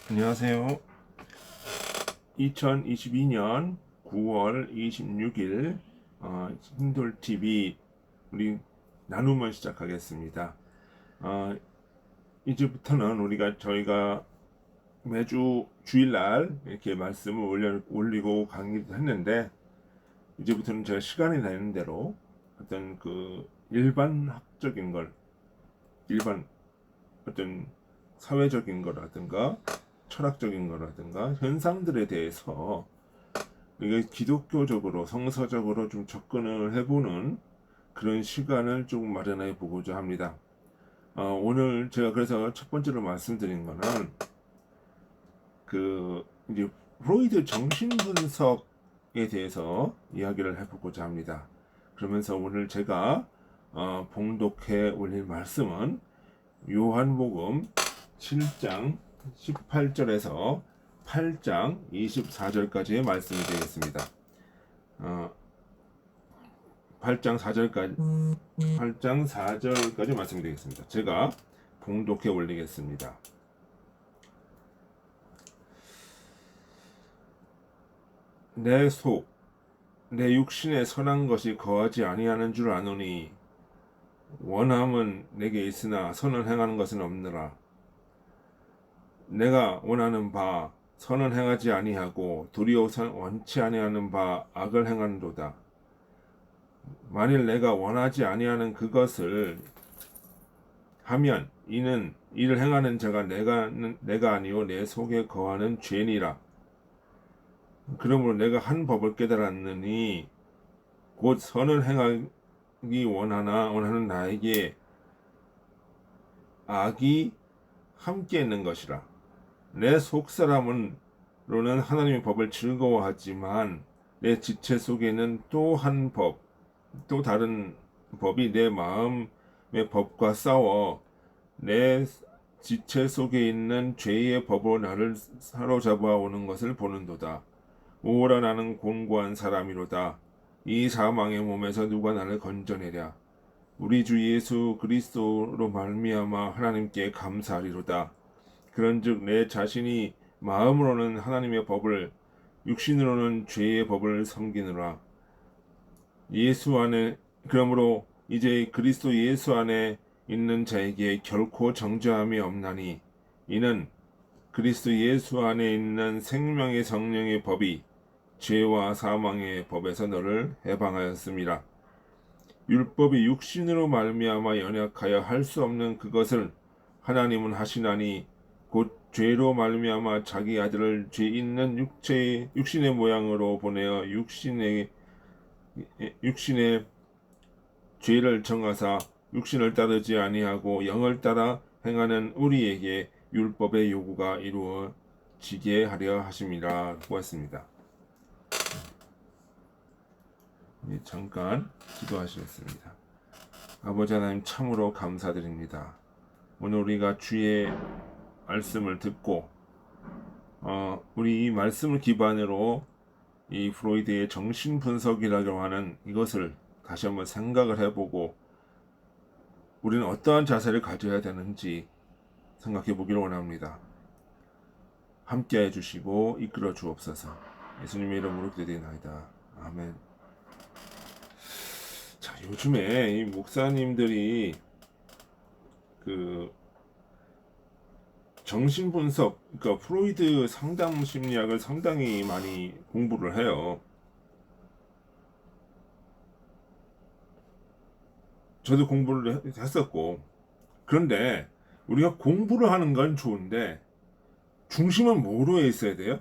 안녕하세요. 2022년 9월 26일 힘돌TV 우리 나눔을 시작하겠습니다. 이제부터는 저희가 매주 주일날 이렇게 말씀을 올리고 강의도 했는데, 이제부터는 제가 시간이 되는 대로 어떤 일반학적인 걸, 일반 어떤 사회적인 거라든가 철학적인 거라든가 현상들에 대해서 이게 기독교적으로 성서적으로 좀 접근을 해보는 그런 시간을 조금 마련해 보고자 합니다. 오늘 제가 그래서 첫 번째로 말씀드린 거는 이제 프로이드 정신분석에 대해서 이야기를 해보고자 합니다. 그러면서 오늘 제가 봉독해 올릴 말씀은 요한복음 7장 18절에서 8장 24절까지의 말씀이 되겠습니다. 8장 4절까지 말씀이 되겠습니다. 제가 봉독해 올리겠습니다. 내 속, 내 육신에 선한 것이 거하지 아니하는 줄 아노니 원함은 내게 있으나 선을 행하는 것은 없느라. 내가 원하는 바 선을 행하지 아니하고 도리어 원치 아니하는 바 악을 행하는도다. 만일 내가 원하지 아니하는 그것을 하면 이는 이를 행하는 자가 내가 아니요 내 속에 거하는 죄니라. 그러므로 내가 한 법을 깨달았느니 곧 선을 행하기 원하는 나에게 악이 함께 있는 것이라. 내 속사람으로는 하나님의 법을 즐거워하지만 내 지체 속에는 또 다른 법이 내 마음의 법과 싸워 내 지체 속에 있는 죄의 법으로 나를 사로잡아 오는 것을 보는도다. 오라 나는 곤고한 사람이로다. 이 사망의 몸에서 누가 나를 건져내랴. 우리 주 예수 그리스도로 말미암아 하나님께 감사하리로다. 그런즉 내 자신이 마음으로는 하나님의 법을, 육신으로는 죄의 법을 섬기느라. 그러므로 이제 그리스도 예수 안에 있는 자에게 결코 정죄함이 없나니 이는 그리스도 예수 안에 있는 생명의 성령의 법이 죄와 사망의 법에서 너를 해방하였습니다. 율법이 육신으로 말미암아 연약하여 할 수 없는 그것을 하나님은 하시나니 곧 죄로 말미암아 자기 아들을 죄 있는 육신의 모양으로 보내어 육신의 죄를 정하사 육신을 따르지 아니하고 영을 따라 행하는 우리에게 율법의 요구가 이루어지게 하려 하심이라 고했습니다. 잠깐 기도하시겠습니다. 아버지 하나님, 참으로 감사드립니다. 오늘 우리가 주의 말씀을 듣고 우리 이 말씀을 기반으로 이 프로이드의 정신분석이라고 하는 이것을 다시 한번 생각을 해보고 우리는 어떠한 자세를 가져야 되는지 생각해 보기를 원합니다. 함께 해주시고 이끌어 주옵소서. 예수님의 이름으로 기도드리나이다. 아멘. 자, 요즘에 이 목사님들이 정신분석, 그러니까 프로이드 상담 심리학을 상당히 많이 공부를 해요. 저도 공부를 했었고. 그런데 우리가 공부를 하는 건 좋은데 중심은 뭐로 있어야 돼요?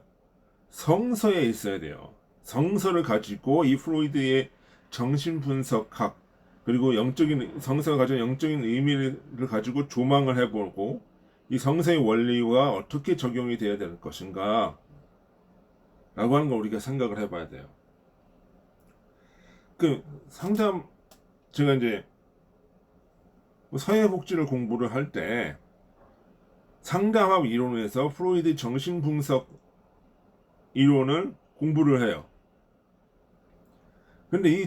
성서에 있어야 돼요. 성서를 가지고 이 프로이드의 정신분석학, 그리고 성서가 가진 영적인 의미를 가지고 조망을 해보고 이 성서의 원리와 어떻게 적용이 되어야 될 것인가 라고 하는 걸 우리가 생각을 해봐야 돼요. 제가 이제 사회복지를 공부를 할 때 상담학 이론에서 프로이드 정신분석 이론을 공부를 해요. 근데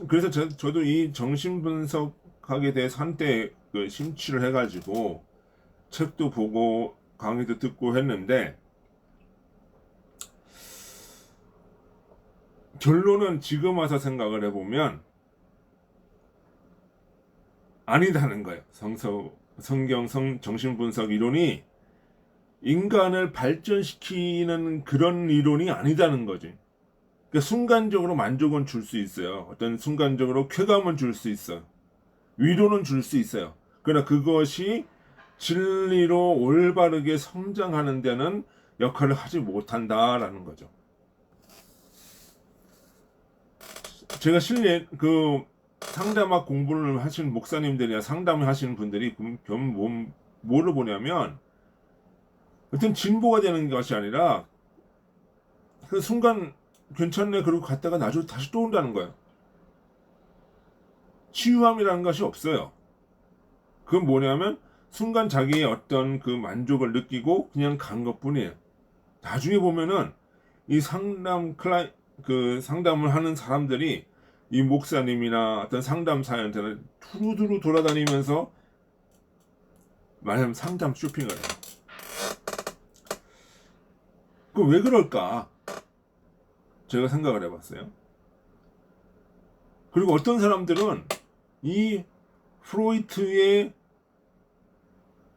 그래서 저도 이 정신분석학에 대해서 한때 심취를 해가지고 책도 보고 강의도 듣고 했는데 결론은 지금 와서 생각을 해보면 아니다는 거예요. 정신분석 이론이 인간을 발전시키는 그런 이론이 아니다는 거지. 그러니까 순간적으로 만족은 줄 수 있어요. 어떤 순간적으로 쾌감은 줄 수 있어요. 위로는 줄 수 있어요. 그러나 그것이 진리로 올바르게 성장하는 데는 역할을 하지 못한다라는 거죠. 제가 실례 상담학 공부를 하시는 목사님들이나 상담을 하시는 분들이 뭐를 보냐면 어떤 진보가 되는 것이 아니라 그 순간 괜찮네 그러고 갔다가 나중에 다시 또 온다는 거예요. 치유함이라는 것이 없어요. 그건 뭐냐면 순간 자기의 어떤 그 만족을 느끼고 그냥 간 것뿐이에요. 나중에 보면은 이 상담을 하는 사람들이 이 목사님이나 어떤 상담사한테는 두루두루 돌아다니면서 말하자면 상담 쇼핑을 해요. 그 왜 그럴까? 제가 생각을 해봤어요. 그리고 어떤 사람들은 이 프로이트의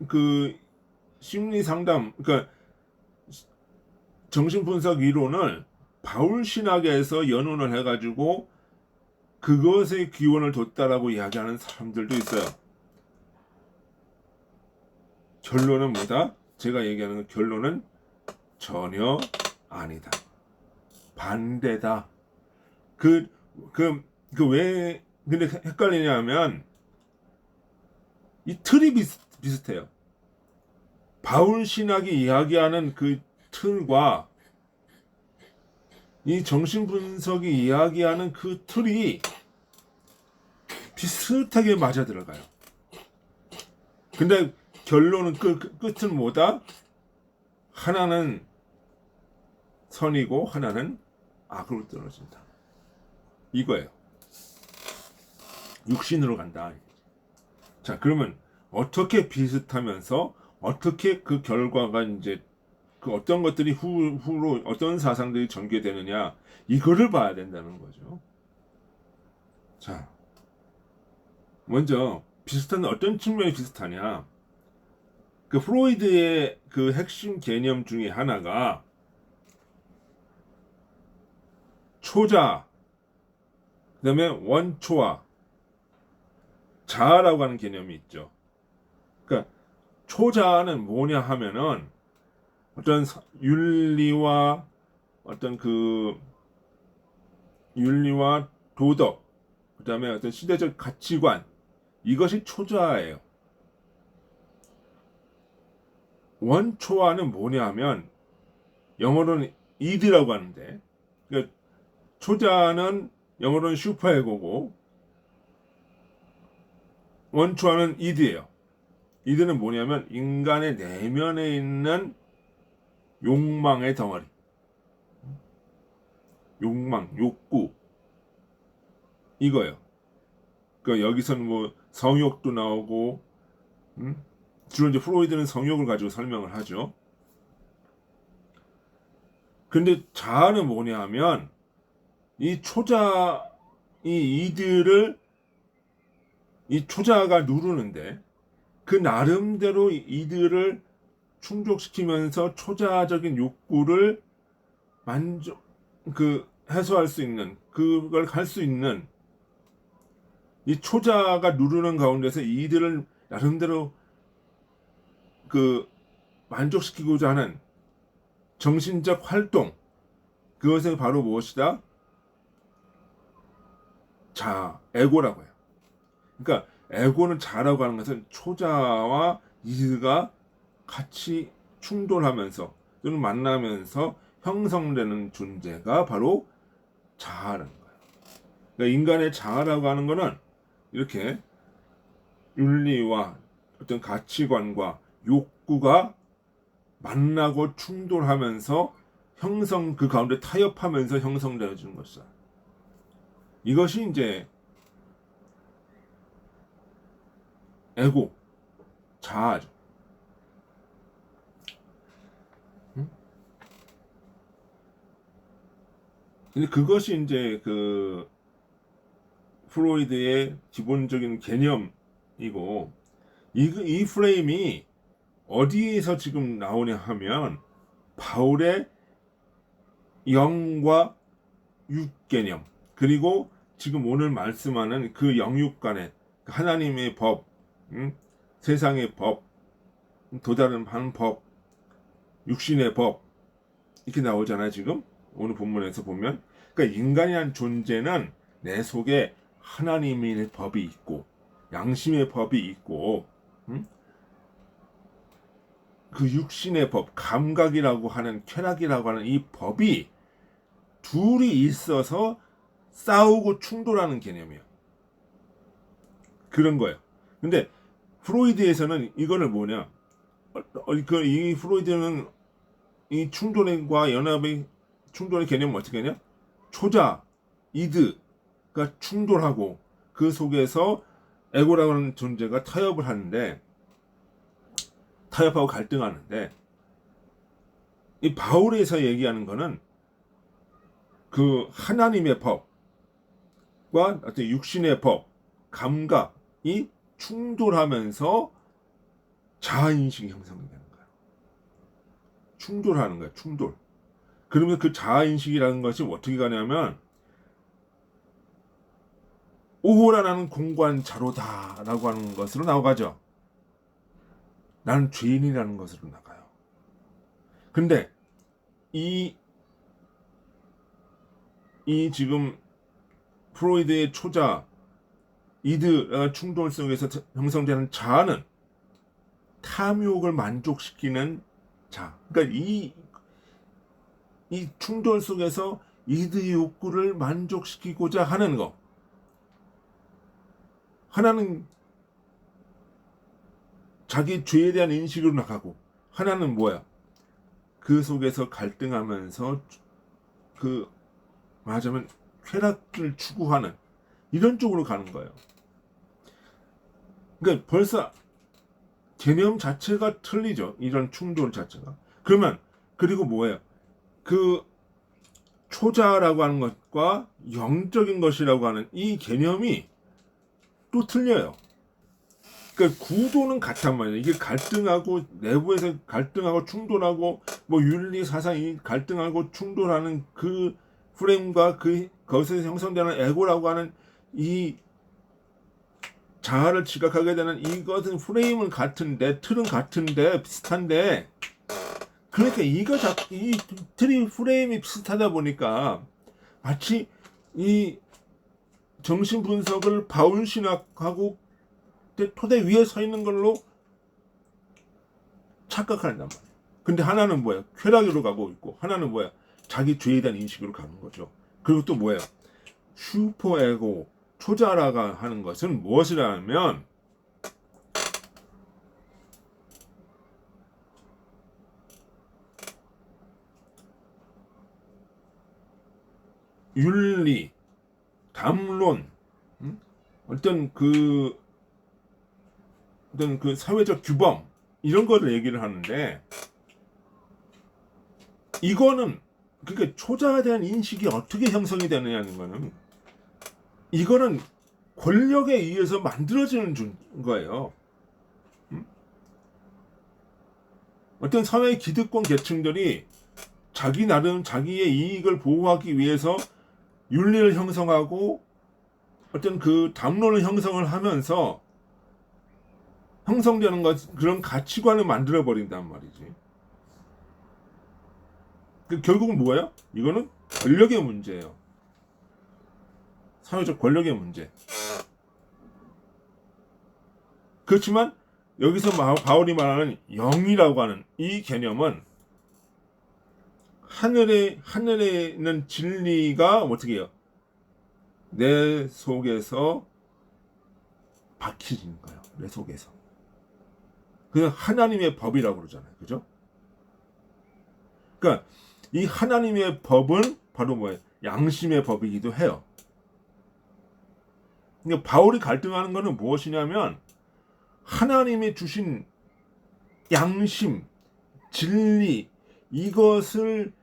그 심리 상담, 그러니까 정신분석 이론을 바울 신학에서 연원을 해가지고 그것의 기원을 뒀다라고 이야기하는 사람들도 있어요. 결론은 뭐다? 제가 얘기하는 결론은 전혀 아니다. 반대다. 왜 근데 헷갈리냐면 이 틀이 비슷해요. 바울 신학이 이야기하는 그 틀과 이 정신분석이 이야기하는 그 틀이 비슷하게 맞아 들어가요. 근데 결론은 끝은 뭐다? 하나는 선이고 하나는 악으로 떨어진다. 이거예요. 육신으로 간다. 자, 그러면 어떻게 비슷하면서 어떻게 그 결과가 이제 그 어떤 것들이 후로 어떤 사상들이 전개되느냐 이거를 봐야 된다는 거죠. 자, 먼저 비슷한 어떤 측면이 비슷하냐? 그 프로이드의 그 핵심 개념 중에 하나가 초자, 그다음에 원초와 자아라고 하는 개념이 있죠. 그러니까 초자는 뭐냐 하면은 어떤 윤리와 어떤 윤리와 도덕, 그다음에 어떤 시대적 가치관 이것이 초자예요. 원초와는 뭐냐 하면 영어로는 이드라고 하는데 그러니까 초자는 영어로는 슈퍼에고고 원초와는 이드예요. 이드는 뭐냐면 인간의 내면에 있는 욕망의 덩어리. 욕망, 욕구 이거예요. 그러니까 여기서는 뭐 성욕도 나오고 주로 이제 프로이드는 성욕을 가지고 설명을 하죠. 근데 자아는 뭐냐 하면 이 이 초자가 누르는데 그 나름대로 이들을 충족시키면서 초자적인 욕구를 해소할 수 있는 그걸 할 수 있는 이 초자가 누르는 가운데서 이들을 나름대로 만족시키고자 하는 정신적 활동 그것이 바로 무엇이다? 에고라고 해요. 그러니까 에고는 자라고 하는 것은 초자와 이드가 같이 충돌하면서 또는 만나면서 형성되는 존재가 바로 자아라는 거예요. 그러니까 인간의 자아라고 하는 것은 이렇게 윤리와 어떤 가치관과 욕구가 만나고 충돌하면서 그 가운데 타협하면서 형성되어지는 것이다. 이것이 이제 에고, 자아죠. 근데 그것이 이제 그 프로이드의 기본적인 개념이고, 이 프레임이 어디에서 지금 나오냐 하면 바울의 영과 육 개념, 그리고 지금 오늘 말씀하는 그 영육 간의 하나님의 법, 세상의 법, 도다른 법, 육신의 법, 이렇게 나오잖아요. 지금 오늘 본문에서 보면, 그러니까 인간이란 존재는 내 속에 하나님의 법이 있고 양심의 법이 있고, 그 육신의 법, 감각이라고 하는, 쾌락이라고 하는 이 법이 둘이 있어서 싸우고 충돌하는 개념이에요. 그런 거예요. 근데 프로이드에서는 이거를 뭐냐, 이 프로이드는 이 충돌과 연합의 충돌의 개념은 어떻게 하냐? 초자, 이드가 충돌하고 그 속에서 에고라고 하는 존재가 타협하고 갈등하는데, 이 바울에서 얘기하는 거는 그 하나님의 법과 어떤 육신의 법, 감각이 충돌하면서 자아인식이 형성되는 거예요. 충돌하는 거예요. 충돌. 그러면 그 자아인식이라는 것이 어떻게 가냐면, 오호라 나는 공고한 자로다 라고 하는 것으로 나오가죠. 나는 죄인이라는 것으로 나가요. 근데 이 지금 프로이드의 초자, 이드 충돌 속에서 형성되는 자아는 탐욕을 만족시키는 자. 그러니까 이 충돌 속에서 이드의 욕구를 만족시키고자 하는 거. 하나는 자기 죄에 대한 인식으로 나가고, 하나는 뭐야? 그 속에서 갈등하면서 말하자면 쾌락을 추구하는 이런 쪽으로 가는 거예요. 그러니까 벌써 개념 자체가 틀리죠. 이런 충돌 자체가. 그리고 뭐예요? 그 초자라고 하는 것과 영적인 것이라고 하는 이 개념이 또 틀려요. 그러니까 구도는 같단 말이에요. 이게 갈등하고, 내부에서 갈등하고 충돌하고, 뭐 윤리 사상이 갈등하고 충돌하는 그 프레임과 거기서 형성되는 에고라고 하는 이 자아를 지각하게 되는 이것은 프레임은 같은데, 틀은 같은데, 비슷한데, 그러니까 이 틀이 프레임이 비슷하다 보니까 마치 이 정신 분석을 바울 신학하고 토대 위에 서 있는 걸로 착각한단 말이에요. 근데 하나는 뭐야? 쾌락으로 가고 있고, 하나는 뭐야? 자기 죄에 대한 인식으로 가는 거죠. 그리고 또 뭐야? 슈퍼에고, 초자라가 하는 것은 무엇이라면, 윤리, 담론, 어떤 그 사회적 규범, 이런 거를 얘기를 하는데, 이거는 그러니까 초자에 대한 인식이 어떻게 형성이 되느냐는 거는, 이거는 권력에 의해서 만들어지는 거예요. 어떤 사회 기득권 계층들이 자기 나름 자기의 이익을 보호하기 위해서 윤리를 형성하고 어떤 그 담론을 형성을 하면서 형성되는 그런 가치관을 만들어 버린단 말이지. 결국은 뭐예요? 이거는 권력의 문제예요. 사회적 권력의 문제. 그렇지만 여기서 바울이 말하는 영이라고 하는 이 개념은 하늘에 있는 진리가 어떻게 해요? 내 속에서 박히는 거예요. 내 속에서. 그냥 하나님의 법이라고 그러잖아요. 그죠? 그러니까 이 하나님의 법은 바로 뭐예요? 양심의 법이기도 해요. 그러니까 바울이 갈등하는 것은 무엇이냐면, 하나님이 주신 양심, 진리, 이것을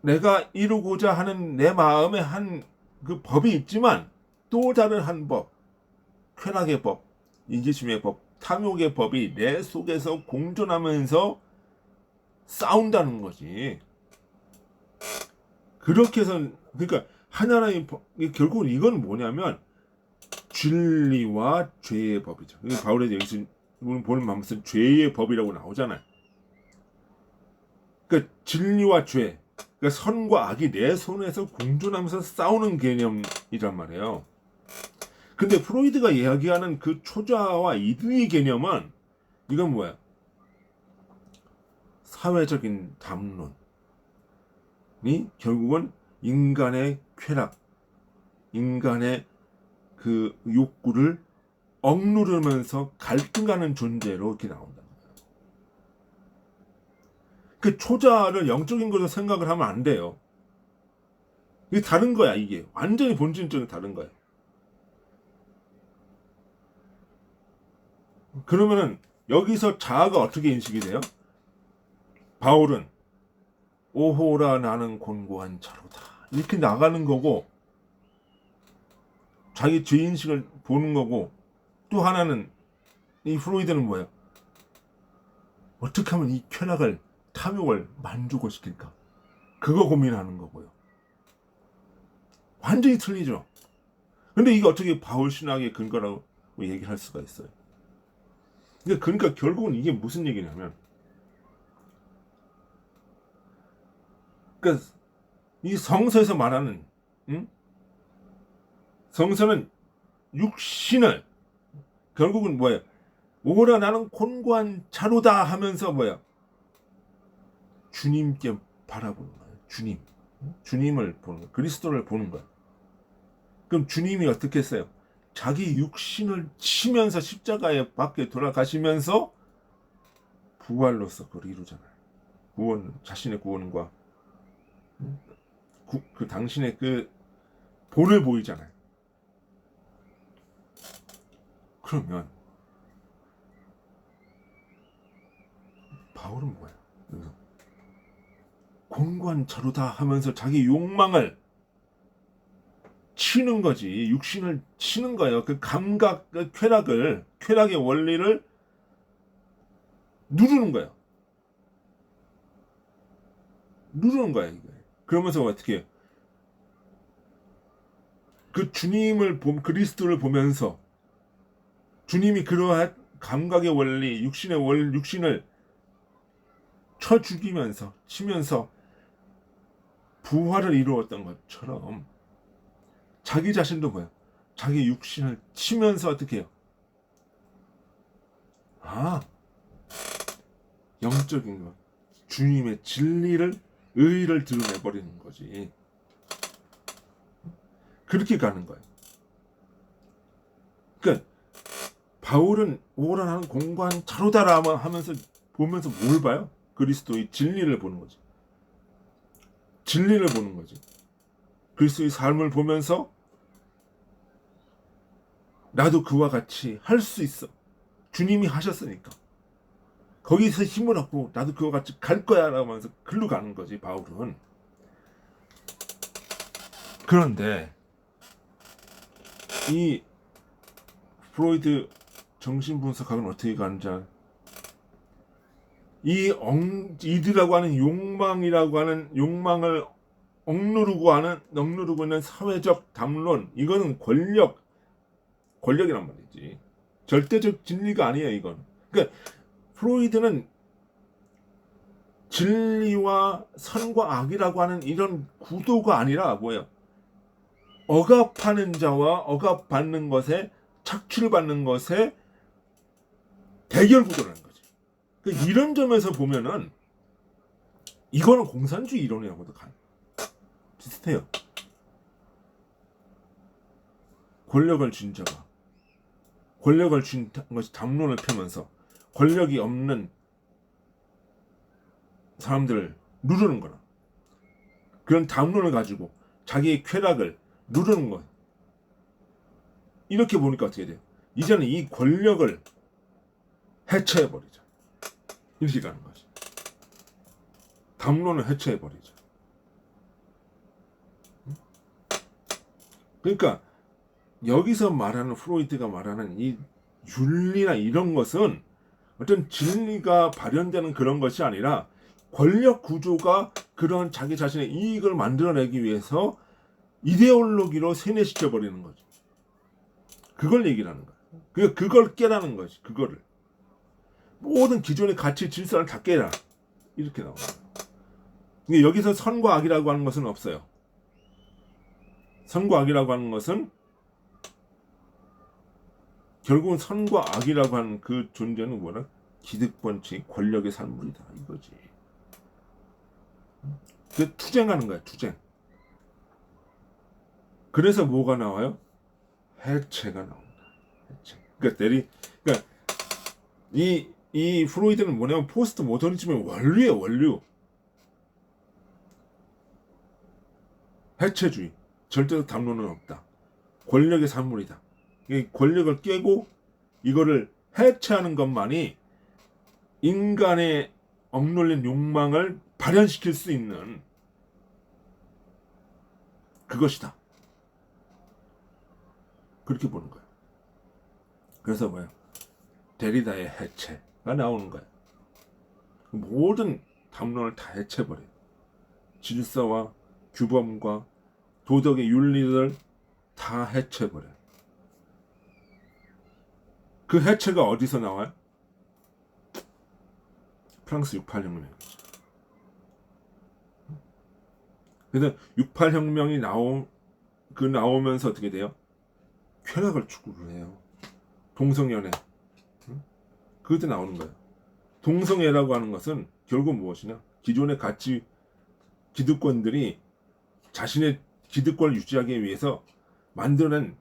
내가 이루고자 하는 내 마음에 한 그 법이 있지만 또 다른 한 법, 쾌락의 법, 인지심의 법, 탐욕의 법이 내 속에서 공존하면서 싸운다는 거지. 그렇게 해서 그러니까 하나님의 결국은 이건 뭐냐면 진리와 죄의 법이죠. 바울의 여기서 보는 말씀은 죄의 법이라고 나오잖아요. 그러니까 진리와 죄, 그러니까 선과 악이 내 손에서 공존하면서 싸우는 개념이란 말이에요. 근데 프로이드가 이야기하는 그 초자와 이등의 개념은 이건 뭐야? 사회적인 담론이 결국은 인간의 쾌락, 인간의 그 욕구를 억누르면서 갈등하는 존재로 이렇게 나온다. 그 초자를 영적인 것으로 생각을 하면 안 돼요. 이게 다른 거야, 이게. 완전히 본질적으로 다른 거야. 그러면은 여기서 자아가 어떻게 인식이 돼요? 바울은 오호라 나는 곤고한 자로다. 이렇게 나가는 거고 자기 죄인식을 보는 거고 또 하나는 이 프로이드는 뭐예요? 어떻게 하면 이 쾌락을 탐욕을 만족을 시킬까? 그거 고민하는 거고요. 완전히 틀리죠. 근데 이게 어떻게 바울 신학의 근거라고 얘기할 수가 있어요? 그러니까 결국은 이게 무슨 얘기냐면, 그러니까 이 성서에서 말하는 성서는 육신을 결국은 뭐예요? 오라 나는 곤고한 자로다 하면서 뭐야? 주님께 바라보는 거예요. 주님을 보는 거예요. 그리스도를 보는 거예요. 그럼 주님이 어떻게 했어요? 자기 육신을 치면서 십자가에 밖에 돌아가시면서 부활로서 그걸 이루잖아요. 구원, 자신의 구원과 그 당신의 그 본을 보이잖아요. 그러면 바울은 뭐예요? 그래서 공고한 자로다 하면서 자기 욕망을 치는 거지. 육신을 치는 거예요. 그 감각, 그 쾌락의 원리를 누르는 거예요. 누르는 거야, 이거. 그러면서 어떻게 해요? 그 그리스도를 보면서 주님이 그러한 감각의 원리, 육신을 쳐 죽이면서, 치면서 부활을 이루었던 것처럼 자기 자신도 뭐야? 자기 육신을 치면서 어떻게 해요? 영적인 것. 주님의 의를 드러내버리는 거지. 그렇게 가는 거예요. 그러니까 바울은 오라 나는 공고한 자로다라 보면서 뭘 봐요? 그리스도의 진리를 보는 거지. 진리를 보는 거지. 그리스도의 삶을 보면서 나도 그와 같이 할 수 있어. 주님이 하셨으니까. 거기서 힘을 얻고 나도 그와 같이 갈 거야 라고 하면서 글로 가는 거지, 바울은. 그런데 이 프로이드 정신분석학은 어떻게 가는지 이들이라고 하는 욕망을 억누르고 있는 사회적 담론, 이거는 권력이란 말이지. 절대적 진리가 아니에요, 이건. 그러니까 프로이드는 진리와 선과 악이라고 하는 이런 구도가 아니라 뭐예요? 억압하는 자와 억압받는 것에 착취받는 것에 대결 구도라는 거지. 그러니까 이런 점에서 보면은 이거는 공산주의 이론이라고도 비슷해요. 권력을 쥔 자가 권력을 쥔 것이 담론을 펴면서 권력이 없는 사람들을 누르는 거라. 그런 담론을 가지고 자기의 쾌락을 누르는 거예요. 이렇게 보니까 어떻게 돼요? 이제는 이 권력을 해체해버리자. 이렇게 가는 거지. 담론을 해체해버리자. 그러니까 여기서 말하는 프로이트가 말하는 이 윤리나 이런 것은 어떤 진리가 발현되는 그런 것이 아니라 권력 구조가 그런 자기 자신의 이익을 만들어내기 위해서 이데올로기로 세뇌시켜 버리는 거죠. 그걸 얘기를 하는 거야. 그걸 깨라는 거지. 그거를 모든 기존의 가치 질서를 다 깨라 이렇게 나와요. 여기서 선과 악이라고 하는 것은 없어요. 선과 악이라고 하는 것은 결국은 선과 악이라고 하는 그 존재는 뭐라? 기득권층 권력의 산물이다 이거지. 그 투쟁하는 거야, 투쟁. 그래서 뭐가 나와요? 해체가 나온다. 해체. 그러니까 이 프로이드는 뭐냐면 포스트 모더니즘의 원류예요, 원류. 해체주의. 절대적 담론은 없다. 권력의 산물이다. 이 권력을 깨고 이거를 해체하는 것만이 인간의 억눌린 욕망을 발현시킬 수 있는 그것이다. 그렇게 보는 거예요. 그래서 뭐예요? 데리다의 해체가 나오는 거예요. 모든 담론을 다 해체해버려요. 질서와 규범과 도덕의 윤리를 다 해체해버려요. 그 해체가 어디서 나와요? 프랑스 68혁명이죠. 그래서 68혁명이 나오면서 어떻게 돼요? 쾌락을 추구를 해요. 동성연애. 그것도 나오는 거예요. 동성애라고 하는 것은 결국 무엇이냐? 기존의 가치 기득권들이 자신의 기득권을 유지하기 위해서 만들어낸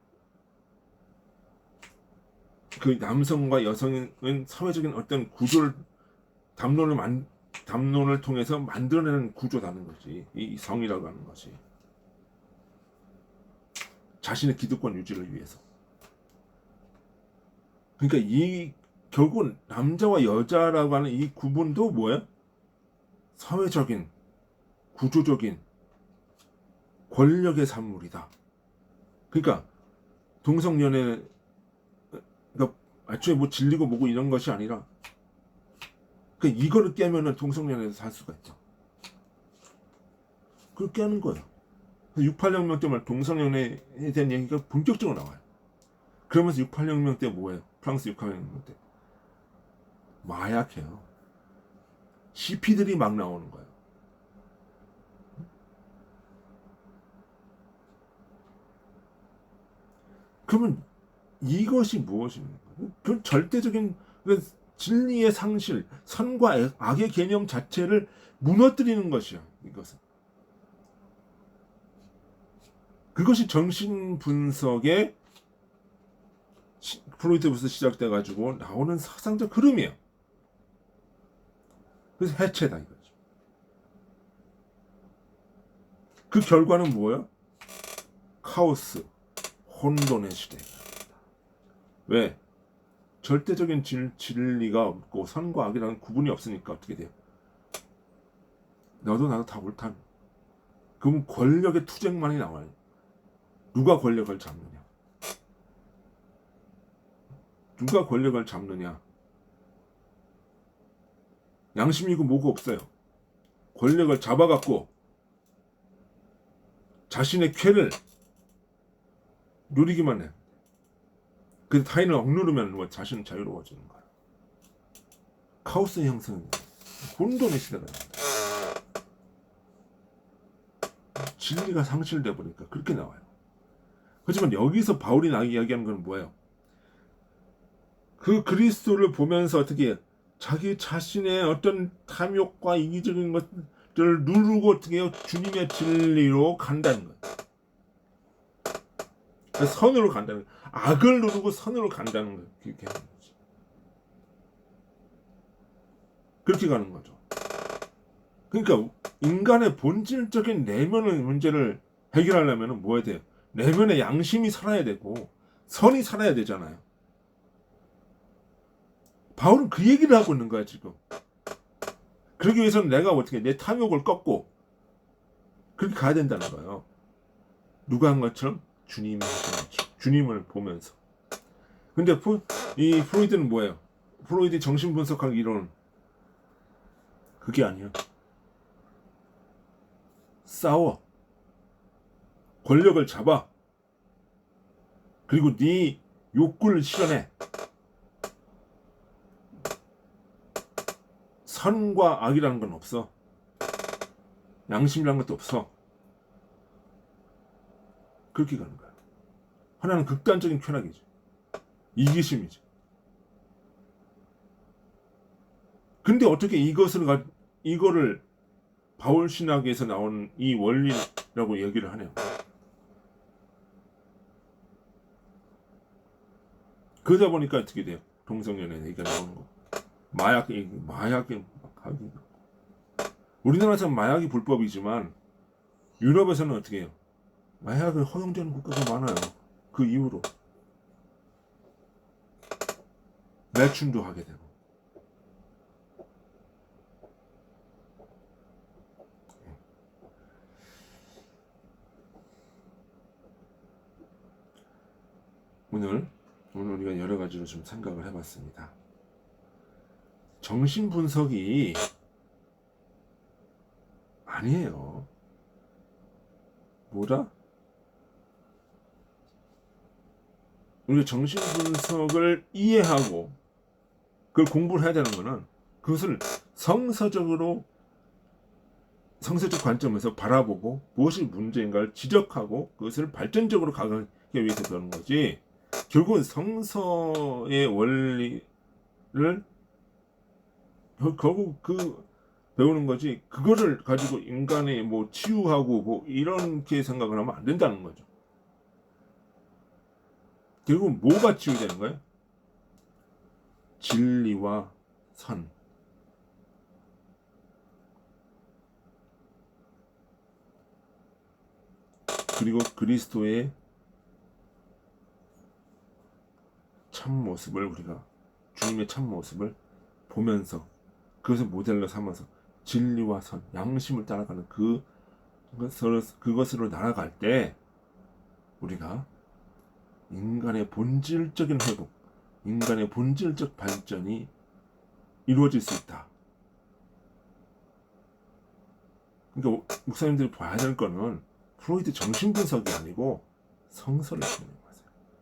그 남성과 여성은 사회적인 어떤 구조를 담론을 통해서 만들어내는 구조라는 거지. 이 성이라고 하는 것이 자신의 기득권 유지를 위해서. 그러니까 이 결국은 남자와 여자라고 하는 이 구분도 뭐야? 사회적인 구조적인 권력의 산물이다. 그러니까 동성연애 그러니까 애초에 뭐 질리고 뭐고 이런 것이 아니라 그러니까 이거를 깨면은 동성연애에서 살 수가 있죠. 그걸 깨는 거예요. 68혁명 때만 동성연애에 대한 얘기가 본격적으로 나와요. 그러면서 68혁명 때 뭐예요? 프랑스 68혁명 때 마약해요. CP들이 막 나오는 거예요. 그러면 이것이 무엇입니까? 그 절대적인 진리의 상실, 선과 악의 개념 자체를 무너뜨리는 것이야. 이것은. 그것이 정신 분석의 프로이트부터 시작돼 가지고 나오는 사상적 흐름이에요. 그래서 해체다 이거죠. 그 결과는 뭐예요? 카오스, 혼돈의 시대입니다. 왜? 절대적인 진리가 없고 선과 악이라는 구분이 없으니까 어떻게 돼요? 너도 나도 다 옳다. 그럼 권력의 투쟁만이 나와요. 누가 권력을 잡느냐? 누가 권력을 잡느냐? 양심이고 뭐고 없어요. 권력을 잡아갖고 자신의 쾌를 누리기만 해. 그 타인을 억누르면 뭐 자신은 자유로워지는 거야. 카오스의 형성은 혼돈의 시대가 됩니다. 진리가 상실돼 버리니까 그렇게 나와요. 하지만 여기서 바울이 이야기하는 건 뭐예요? 그 그리스도를 보면서 어떻게 자기 자신의 어떤 탐욕과 이기적인 것들을 누르고 어떻게 해요? 주님의 진리로 간다는 거예요. 선으로 간다는 거예요. 악을 누르고 선으로 간다는 거예요. 그렇게 하는 거지. 그렇게 가는 거죠. 그러니까 인간의 본질적인 내면의 문제를 해결하려면 뭐 해야 돼요? 내면의 양심이 살아야 되고 선이 살아야 되잖아요. 바울은 그 얘기를 하고 있는 거야 지금. 그러기 위해서는 내가 어떻게 내 탐욕을 꺾고 그렇게 가야 된다는 거예요. 누가 한 것처럼 주님이 하시는 주님을 보면서. 근데 이 프로이드는 뭐예요? 프로이드 정신분석학 이론 그게 아니야. 싸워. 권력을 잡아. 그리고 네 욕구를 실현해. 선과 악이라는 건 없어. 양심이라는 것도 없어. 그렇게 가는 거야. 하나는 극단적인 쾌락이지. 이기심이지. 근데 어떻게 이거를 바울 신학에서 나오는 이 원리라고 얘기를 하네요. 그러다 보니까 어떻게 돼요? 동성연애 얘기가 나오는 거. 마약이 우리나라에서는 마약이 불법이지만 유럽에서는 어떻게 해요? 마약을 허용되는 국가가 많아요. 그 이후로 매춘도 하게 되고. 오늘 우리가 여러 가지로 좀 생각을 해봤습니다. 정신 분석이 아니에요. 뭐다? 우리가 정신 분석을 이해하고 그걸 공부를 해야 되는 거는 그것을 성서적 관점에서 바라보고 무엇이 문제인가를 지적하고 그것을 발전적으로 가기 위해서 그러는 거지. 결국은 성서의 원리를 결국 배우는 거지. 그거를 가지고 인간의 뭐 치유하고 뭐 이렇게 생각을 하면 안 된다는 거죠. 결국은 뭐가 치유되는 거예요? 진리와 선. 그리고 그리스도의 참모습을 우리가 주님의 참모습을 보면서 그것을 모델로 삼아서 진리와 선, 양심을 따라가는 그것으로 날아갈 때 우리가 인간의 본질적인 회복, 인간의 본질적 발전이 이루어질 수 있다. 그러니까 목사님들이 봐야 될 거는 프로이드 정신분석이 아니고 성서를 보는 거예요.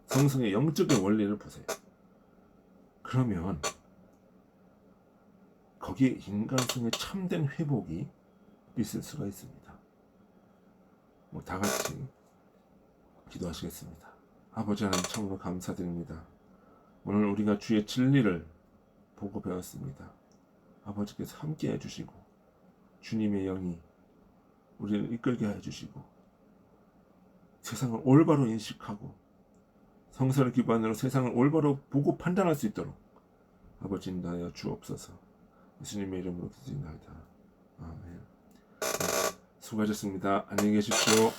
성성의 영적인 원리를 보세요. 그러면 거기에 인간성의 참된 회복이 있을 수가 있습니다. 다 같이 기도하시겠습니다. 아버지 하나님 참으로 감사드립니다. 오늘 우리가 주의 진리를 보고 배웠습니다. 아버지께서 함께 해주시고 주님의 영이 우리를 이끌게 해주시고 세상을 올바로 인식하고 성서를 기반으로 세상을 올바로 보고 판단할 수 있도록 아버지 인도하여 주옵소서. 예수님의 이름으로 기도드립니다. 아멘. 수고하셨습니다. 안녕히 계십시오.